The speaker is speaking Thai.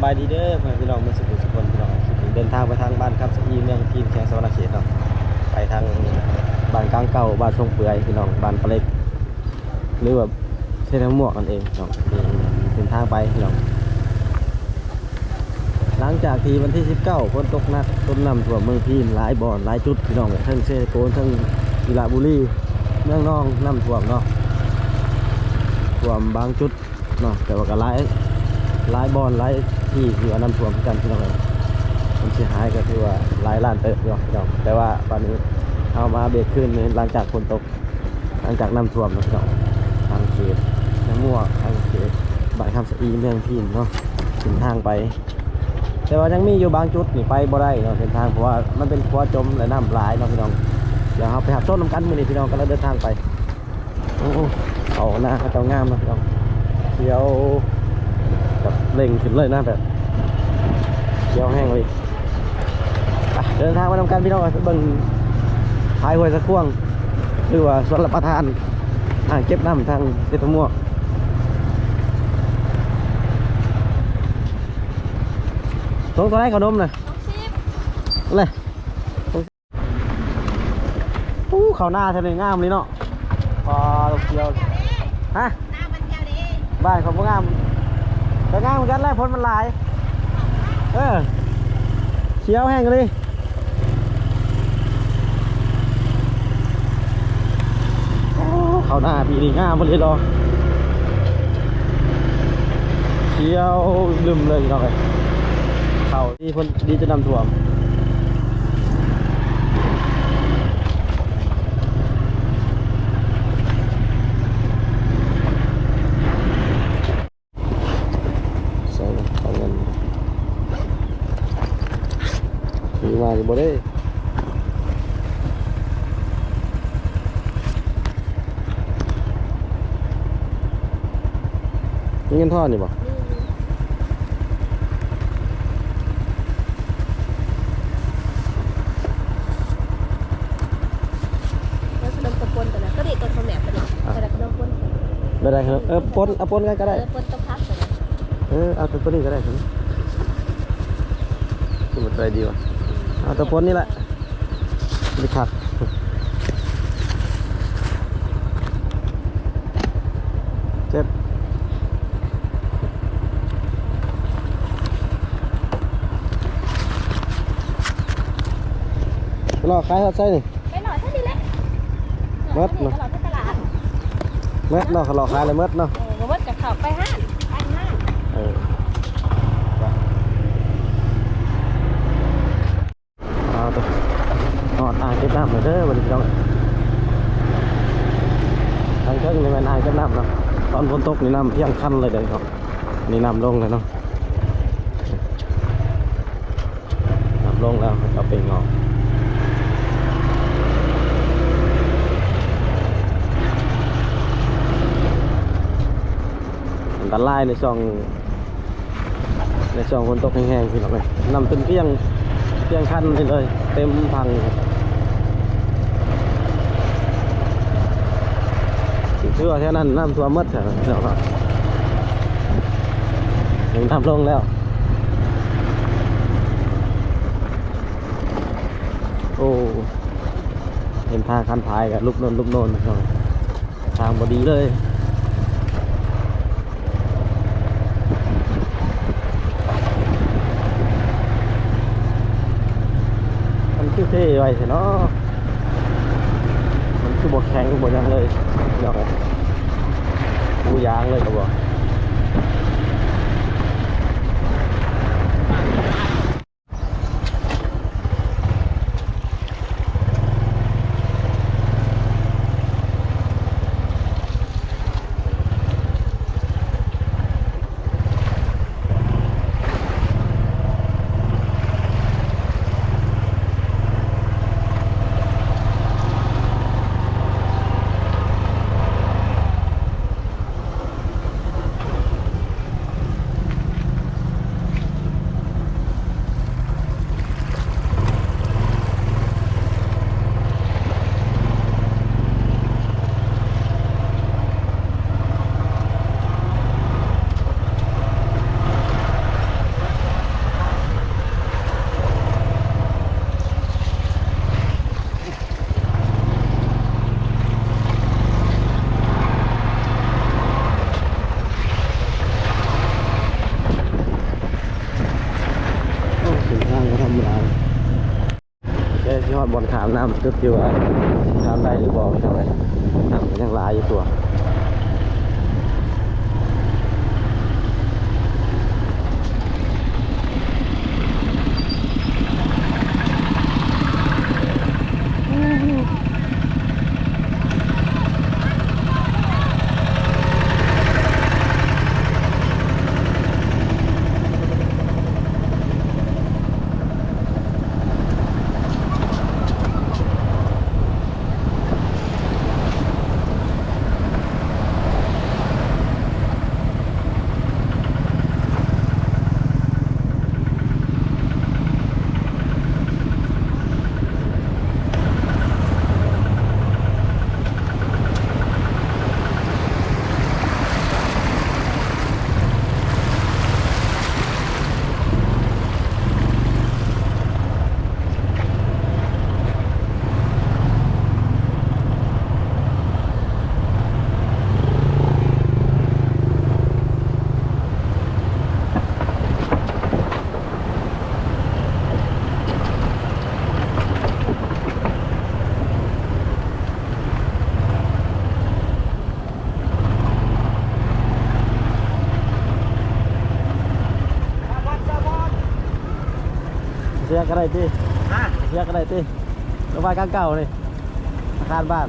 บายดีเด้อพี่น้องมันสุขสุขคนพี่น้องเดินทางไปทางบ้านครับสีเมืองทีมแข่งสวรรค์เขตเนาะไปทางบ้านกลางเก่าบ้านทรงเปื่อยพี่น้องบ้านปลาเล็กหรือว่าเส้นทางหมวกนั่นเองเนาะเดินทางไปพี่น้องหลังจากที่วันที่19ฝนตกหนักต้นน้ำท่วมเมืองพีนหลายบ่อนหลายจุดพี่น้องทั้งเซโกนทั้งกีฬาบุรีเมืองน้องน้ำท่วมเนาะท่วมบางจุดเนาะแต่ว่าก็หลายบอลหลายที่ที่ว่าน้ำท่วมกันพี่น้องมันเสียหายก็คือว่าหลายล้านเติบพี่น้องแต่ว่าตอนนี้เอามาเบรกขึ้นหลังจากฝนตกหลังจากน้ำท่วมนะพี่น้องทางเขตทางมั่วทางเขตบ้านคำสะอีเมืองพินเนาะถึงทางไปแต่ว่ายังมีอยู่บางจุดนี่ไปบ่ได้เนาะเส้นทางเพราะว่ามันเป็นขัวจมและน้ำหลายเนาะพี่น้องเดี๋ยวเราไปหาต้นน้ำกันมือนี้พี่น้องก็เลยเดินทางไปโอ้เอาหน้าเขาเจ้างามนะพี่น้องเขียวแบบเร่งขึ้นเลยนะแบบเขียวแห้งเลยเดินทางมาทำการพี่น้องเบิ่งท้ายห้วยสะข่วงหรือว่าสวนรับประทานอ่างเก็บน้ำทางเซตมั่วตรงตัวไหนขนมน่ะเลยเขาหน้าทะเลงามเลยเนาะพอลูกเขียวฮะบ้านเขาก็งามแต่งามเหมือนกันแหละพ้นมันลายเขียวแห้งเลยเขาหน้าปีนี้งามมาเลยรอเขียวลืมเลยน้องเลยเขาที่พ้นดีจะนำถ่วมมาจะบ่ได้มีเงินทอดนี่บ่แล้วขนมตะปนกันนะก็เด็กตัวแม่กันนะแต่ขนมปนได้ครับปนเอาปนกันก็ได้ปนตะพัดกันนะเอาตัวนี้ก็ได้ครับนี่มันใจดีวะเอาตัวปนนี่แหละไม่ขัดเจ็บรอขายเขาใส่นี่ไปหน่อยเท่านี้แหละเม็ดเนาะเม็ดเนาะเขารอขายเลยเม็ดเนาะเม็ดกับข้าวไปห้างตัวนอนอ่างเก็บน้ำเลยเด้อวันนี้พี่น้องทางเครื่องในมันอ่างเก็บน้ำเนาะตอนฝนตกนี่น้ำเพียงคันเลยเด้อครับนี่น้ำลงเลยเนาะน้ำลงแล้วเอาไปงอกอันตรายในช่องฝนตกแห้งๆพี่น้องเลยน้ำเต็มเพียงคันเลยเต็มพังเชื่อแค่นั้นน้ำท่วมมืดแล้วครับถึงทำลงแล้วโอ้เห็นทางคันพายกับลูกโนนทางบดีเลยคือเท่ไว้เถอะเนาะมันคือบกแข็งบกยังเลยเนาะกูยางเลยครับบอก ขามน้ำจุดที่ว่าขามได้หรือบ่พี่น้องเลยน้ำก็ยังหลายอยู่ตัว เสียก็ได้ตี ฮะ เสียก็ได้ตีระบายกลางเก่าเลยอาคารบ้าน